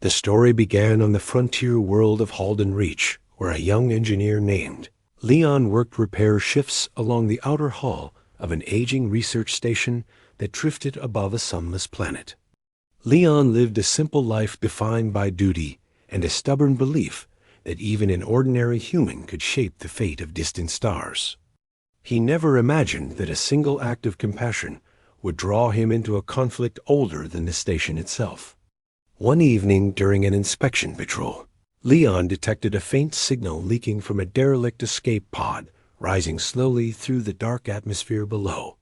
The story began on the frontier world of Halden Reach, where a young engineer named Leon worked repair shifts along the outer hull of an aging research station that drifted above a sunless planet. Leon lived a simple life defined by duty and a stubborn belief that even an ordinary human could shape the fate of distant stars. He never imagined that a single act of compassion would draw him into a conflict older than the station itself. One evening during an inspection patrol, Leon detected a faint signal leaking from a derelict escape pod rising slowly through the dark atmosphere below.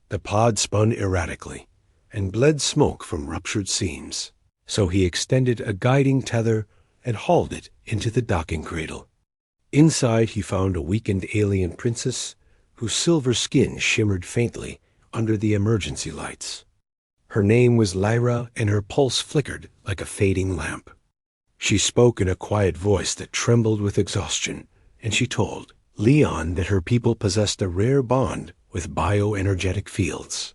The pod spun erratically and bled smoke from ruptured seams, so he extended a guiding tether and hauled it into the docking cradle. Inside he found a weakened alien princess whose silver skin shimmered faintly under the emergency lights. Her name was Lyra, and her pulse flickered like a fading lamp. She spoke in a quiet voice that trembled with exhaustion, and she told Leon that her people possessed a rare bond with bioenergetic fields.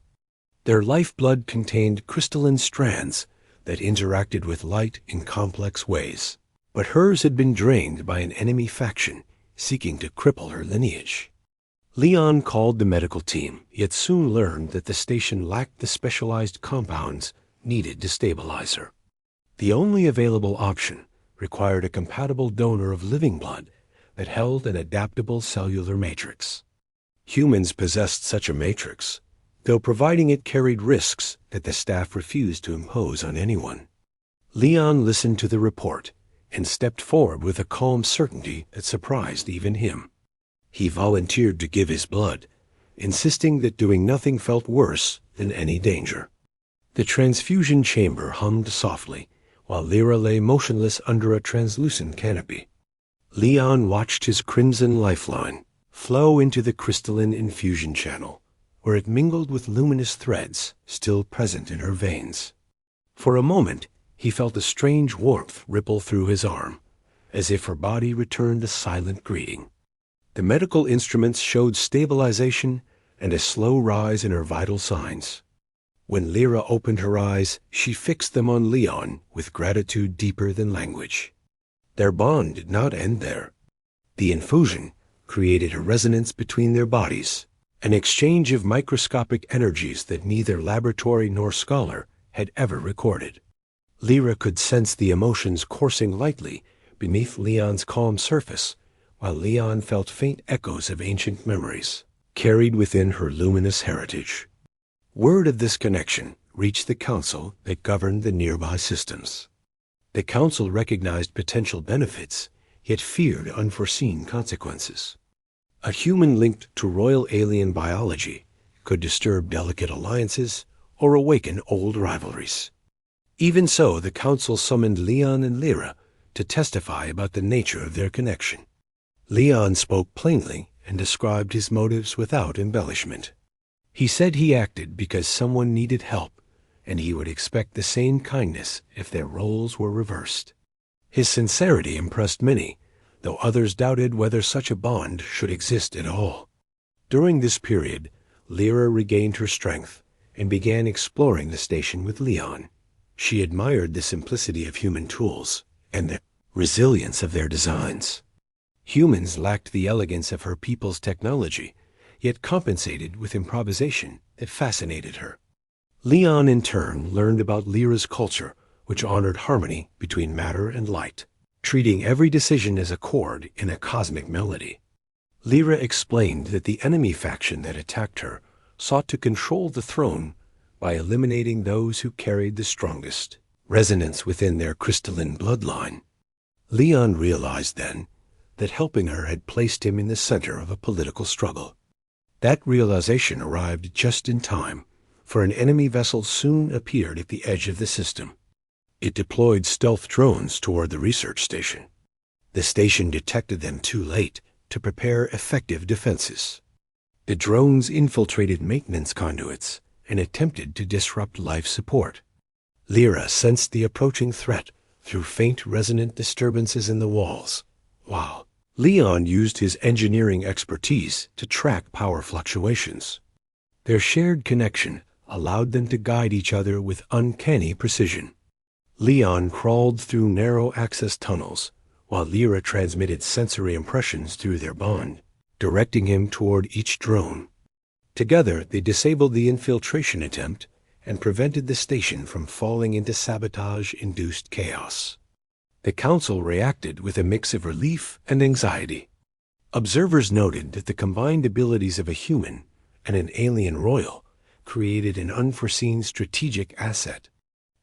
Their lifeblood contained crystalline strands that interacted with light in complex ways, but hers had been drained by an enemy faction seeking to cripple her lineage. Leon called the medical team, yet soon learned that the station lacked the specialized compounds needed to stabilize her. The only available option required a compatible donor of living blood that held an adaptable cellular matrix. Humans possessed such a matrix, though providing it carried risks that the staff refused to impose on anyone. Leon listened to the report and stepped forward with a calm certainty that surprised even him. He volunteered to give his blood, insisting that doing nothing felt worse than any danger. The transfusion chamber hummed softly, while Lyra lay motionless under a translucent canopy. Leon watched his crimson lifeline flow into the crystalline infusion channel, where it mingled with luminous threads still present in her veins. For a moment, he felt a strange warmth ripple through his arm, as if her body returned a silent greeting. The medical instruments showed stabilization and a slow rise in her vital signs. When Lyra opened her eyes, she fixed them on Leon with gratitude deeper than language. Their bond did not end there. The infusion created a resonance between their bodies, an exchange of microscopic energies that neither laboratory nor scholar had ever recorded. Lyra could sense the emotions coursing lightly beneath Leon's calm surface, while Leon felt faint echoes of ancient memories carried within her luminous heritage. Word of this connection reached the council that governed the nearby systems. The council recognized potential benefits, yet feared unforeseen consequences. A human linked to royal alien biology could disturb delicate alliances or awaken old rivalries. Even so, the council summoned Leon and Lyra to testify about the nature of their connection. Leon spoke plainly and described his motives without embellishment. He said he acted because someone needed help, and he would expect the same kindness if their roles were reversed. His sincerity impressed many, though others doubted whether such a bond should exist at all. During this period, Lyra regained her strength and began exploring the station with Leon. She admired the simplicity of human tools and the resilience of their designs. Humans lacked the elegance of her people's technology, yet compensated with improvisation that fascinated her. Leon, in turn, learned about Lyra's culture, which honored harmony between matter and light, treating every decision as a chord in a cosmic melody. Lyra explained that the enemy faction that attacked her sought to control the throne by eliminating those who carried the strongest resonance within their crystalline bloodline. Leon realized then that helping her had placed him in the center of a political struggle. That realization arrived just in time, for an enemy vessel soon appeared at the edge of the system. It deployed stealth drones toward the research station. The station detected them too late to prepare effective defenses. The drones infiltrated maintenance conduits and attempted to disrupt life support. Lyra sensed the approaching threat through faint resonant disturbances in the walls, while Leon used his engineering expertise to track power fluctuations. Their shared connection allowed them to guide each other with uncanny precision. Leon crawled through narrow access tunnels, while Lyra transmitted sensory impressions through their bond, directing him toward each drone. Together, they disabled the infiltration attempt and prevented the station from falling into sabotage-induced chaos. The Council reacted with a mix of relief and anxiety. Observers noted that the combined abilities of a human and an alien royal created an unforeseen strategic asset.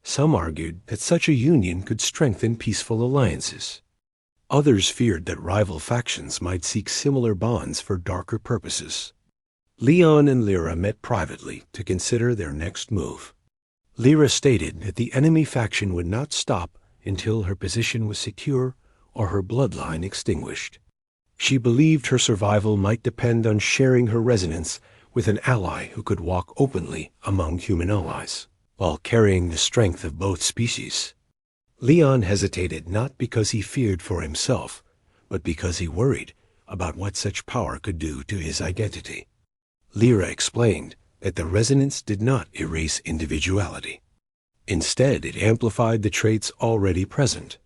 Some argued that such a union could strengthen peaceful alliances. Others feared that rival factions might seek similar bonds for darker purposes. Leon and Lyra met privately to consider their next move. Lyra stated that the enemy faction would not stop until her position was secure or her bloodline extinguished. She believed her survival might depend on sharing her resonance with an ally who could walk openly among human allies, while carrying the strength of both species. Leon hesitated not because he feared for himself, but because he worried about what such power could do to his identity. Lyra explained that the resonance did not erase individuality. Instead, it amplified the traits already present.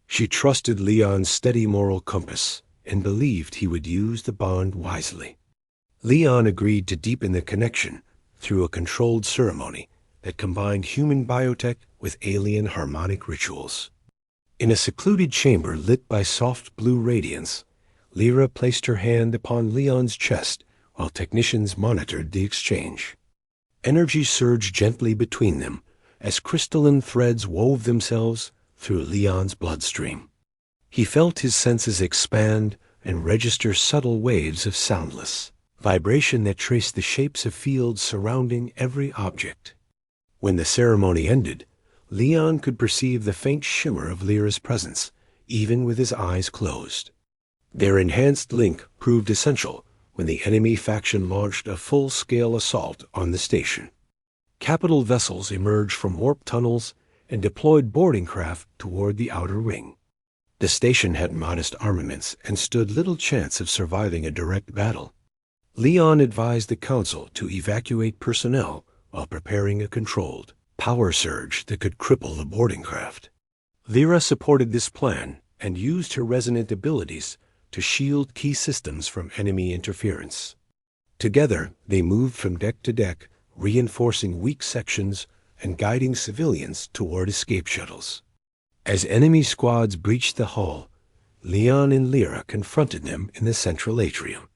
She trusted Leon's steady moral compass and believed he would use the bond wisely. Leon agreed to deepen the connection through a controlled ceremony that combined human biotech with alien harmonic rituals. In a secluded chamber lit by soft blue radiance, Lyra placed her hand upon Leon's chest while technicians monitored the exchange. Energy surged gently between them as crystalline threads wove themselves through Leon's bloodstream. He felt his senses expand and register subtle waves of soundless vibration that traced the shapes of fields surrounding every object. When the ceremony ended, Leon could perceive the faint shimmer of Lyra's presence, even with his eyes closed. Their enhanced link proved essential when the enemy faction launched a full-scale assault on the station. Capital vessels emerged from warp tunnels and deployed boarding craft toward the outer ring. The station had modest armaments and stood little chance of surviving a direct battle. Leon advised the Council to evacuate personnel while preparing a controlled power surge that could cripple the boarding craft. Lyra supported this plan and used her resonant abilities to shield key systems from enemy interference. Together, they moved from deck to deck, reinforcing weak sections and guiding civilians toward escape shuttles. As enemy squads breached the hull, Leon and Lyra confronted them in the central atrium.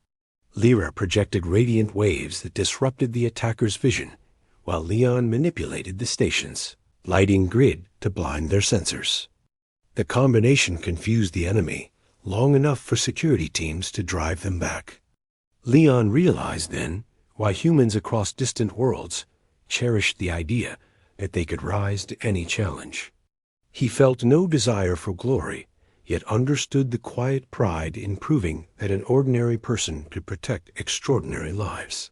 Lyra projected radiant waves that disrupted the attackers' vision, while Leon manipulated the station's lighting grid to blind their sensors. The combination confused the enemy long enough for security teams to drive them back. Leon realized then why humans across distant worlds cherished the idea that they could rise to any challenge. He felt no desire for glory, yet understood the quiet pride in proving that an ordinary person could protect extraordinary lives.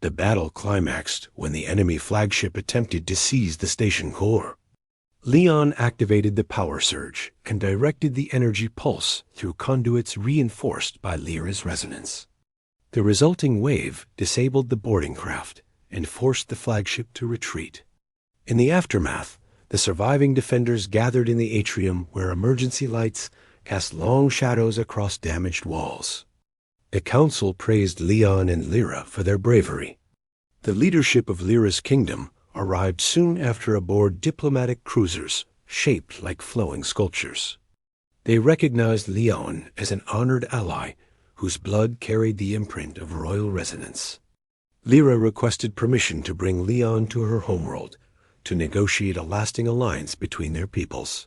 The battle climaxed when the enemy flagship attempted to seize the station core. Leon activated the power surge and directed the energy pulse through conduits reinforced by Lyra's resonance. The resulting wave disabled the boarding craft and forced the flagship to retreat. In the aftermath, the surviving defenders gathered in the atrium where emergency lights cast long shadows across damaged walls. The Council praised Leon and Lyra for their bravery. The leadership of Lyra's kingdom arrived soon after aboard diplomatic cruisers shaped like flowing sculptures. They recognized Leon as an honored ally whose blood carried the imprint of royal resonance. Lyra requested permission to bring Leon to her homeworld to negotiate a lasting alliance between their peoples.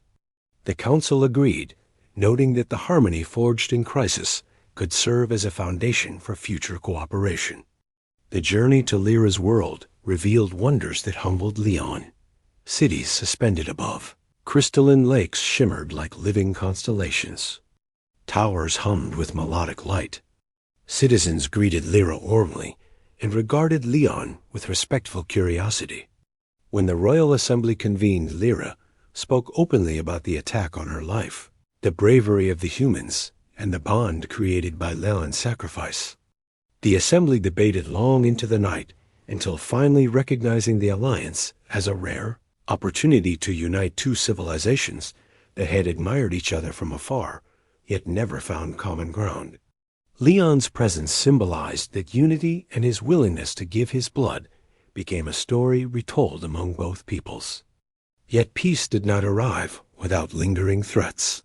The Council agreed, noting that the harmony forged in crisis could serve as a foundation for future cooperation. The journey to Lyra's world revealed wonders that humbled Leon. Cities suspended above. Crystalline lakes shimmered like living constellations. Towers hummed with melodic light. Citizens greeted Lyra warmly and regarded Leon with respectful curiosity. When the Royal Assembly convened, Lyra spoke openly about the attack on her life, the bravery of the humans, and the bond created by Leon's sacrifice. The Assembly debated long into the night, until finally recognizing the alliance as a rare, opportunity to unite two civilizations that had admired each other from afar, yet never found common ground. Leon's presence symbolized that unity, and his willingness to give his blood became a story retold among both peoples. Yet peace did not arrive without lingering threats.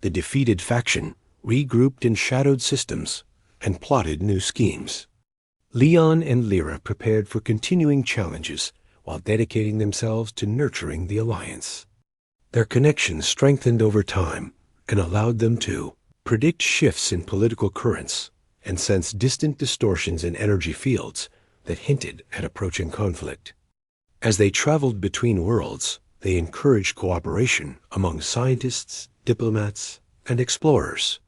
The defeated faction regrouped in shadowed systems and plotted new schemes. Leon and Lyra prepared for continuing challenges while dedicating themselves to nurturing the alliance. Their connection strengthened over time and allowed them to predict shifts in political currents and sense distant distortions in energy fields that hinted at approaching conflict. As they traveled between worlds, they encouraged cooperation among scientists, diplomats, and explorers.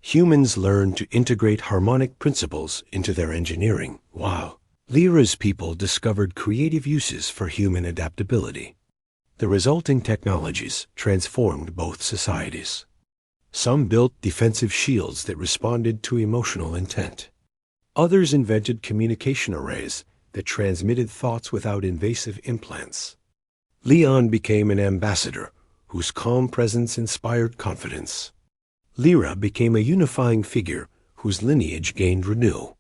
Humans learned to integrate harmonic principles into their engineering, while Lyra's people discovered creative uses for human adaptability. The resulting technologies transformed both societies. Some built defensive shields that responded to emotional intent. Others invented communication arrays that transmitted thoughts without invasive implants. Leon became an ambassador whose calm presence inspired confidence. Lyra became a unifying figure whose lineage gained renewal.